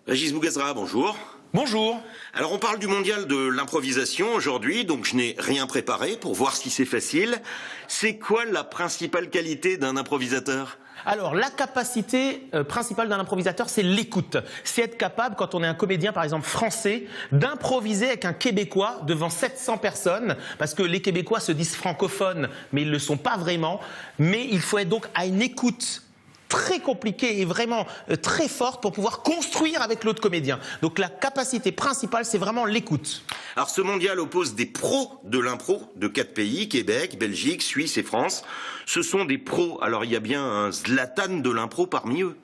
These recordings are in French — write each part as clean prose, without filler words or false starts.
Régis Bougazra, bonjour. Bonjour. Alors on parle du mondial de l'improvisation aujourd'hui, donc je n'ai rien préparé pour voir si c'est facile. C'est quoi la principale qualité d'un improvisateur ? Alors, la capacité principale d'un improvisateur, c'est l'écoute. C'est être capable, quand on est un comédien, par exemple français, d'improviser avec un Québécois devant 700 personnes, parce que les Québécois se disent francophones, mais ils ne le sont pas vraiment. Mais il faut être donc à une écoute très compliquée et vraiment très forte pour pouvoir construire avec l'autre comédien. Donc la capacité principale, c'est vraiment l'écoute. Alors ce mondial oppose des pros de l'impro de 4 pays, Québec, Belgique, Suisse et France. Ce sont des pros, alors il y a bien un Zlatan de l'impro parmi eux.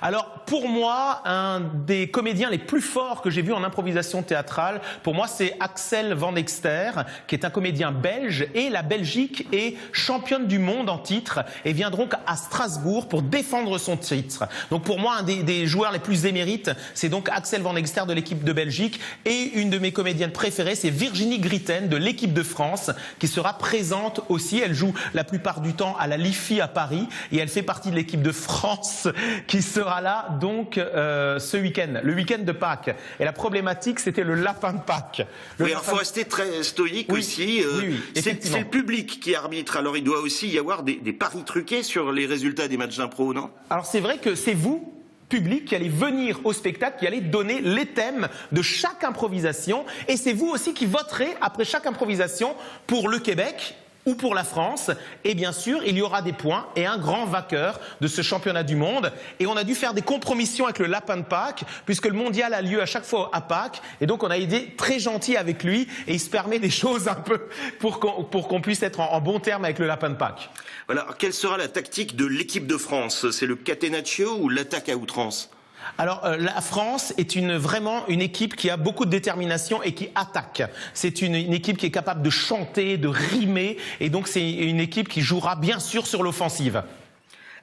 Alors, pour moi, un des comédiens les plus forts que j'ai vu en improvisation théâtrale, pour moi, c'est Axel Van Exter, qui est un comédien belge, et la Belgique est championne du monde en titre, et vient donc à Strasbourg pour défendre son titre. Donc pour moi, un des joueurs les plus émérites, c'est donc Axel Van Exter de l'équipe de Belgique, et une de mes comédiennes préférées, c'est Virginie Gritten de l'équipe de France, qui sera présente aussi. Elle joue la plupart du temps à la LIFI à Paris, et elle fait partie de l'équipe de France, qui sera là donc ce week-end, le week-end de Pâques. Et la problématique, c'était le lapin de Pâques. Oui, alors il faut rester très stoïque aussi. Oui, c'est le public qui arbitre. Alors il doit aussi y avoir des paris truqués sur les résultats des matchs d'impro, non? Alors c'est vrai que c'est vous, public, qui allez venir au spectacle, qui allez donner les thèmes de chaque improvisation. Et c'est vous aussi qui voterez après chaque improvisation pour le Québec ou pour la France, et bien sûr, il y aura des points et un grand vainqueur de ce championnat du monde. Et on a dû faire des compromissions avec le lapin de Pâques, puisque le mondial a lieu à chaque fois à Pâques, et donc on a été très gentil avec lui, et il se permet des choses un peu pour qu'on puisse être en bon terme avec le lapin de Pâques. Voilà, alors, quelle sera la tactique de l'équipe de France? C'est le catenaccio ou l'attaque à outrance? Alors la France est vraiment une équipe qui a beaucoup de détermination et qui attaque. C'est une équipe qui est capable de chanter, de rimer, et donc c'est une équipe qui jouera bien sûr sur l'offensive.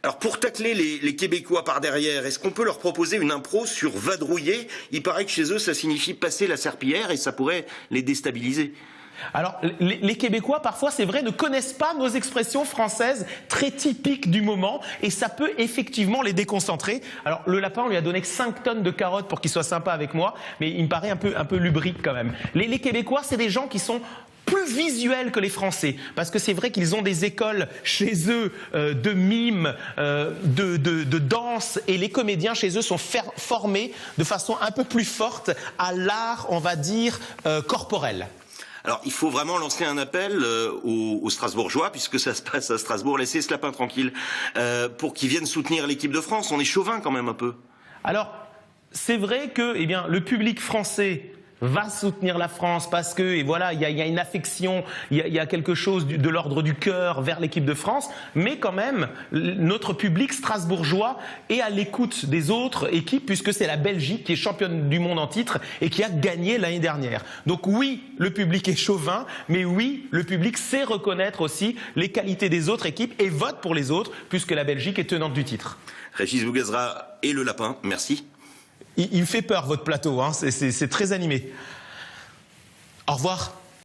Alors pour tacler les Québécois par derrière, est-ce qu'on peut leur proposer une impro sur vadrouiller? Il paraît que chez eux ça signifie passer la serpillière et ça pourrait les déstabiliser. Alors, les Québécois, parfois, c'est vrai, ne connaissent pas nos expressions françaises très typiques du moment, et ça peut effectivement les déconcentrer. Alors, le lapin, on lui a donné que 5 tonnes de carottes pour qu'il soit sympa avec moi, mais il me paraît un peu lubrique quand même. Les Québécois, c'est des gens qui sont plus visuels que les Français, parce que c'est vrai qu'ils ont des écoles chez eux de mime, de danse, et les comédiens chez eux sont formés de façon un peu plus forte à l'art, on va dire, corporel. Alors, il faut vraiment lancer un appel aux Strasbourgeois, puisque ça se passe à Strasbourg, laissez ce lapin tranquille, pour qu'ils viennent soutenir l'équipe de France. On est chauvin quand même un peu. Alors, c'est vrai que le public français va soutenir la France parce que, et voilà, il y a une affection, il y a quelque chose de l'ordre du cœur vers l'équipe de France, mais quand même, notre public strasbourgeois est à l'écoute des autres équipes, puisque c'est la Belgique qui est championne du monde en titre et qui a gagné l'année dernière. Donc oui, le public est chauvin, mais oui, le public sait reconnaître aussi les qualités des autres équipes et vote pour les autres, puisque la Belgique est tenante du titre. Régis Bougazra et le lapin, merci. Il me fait peur, votre plateau, hein, c'est très animé. Au revoir.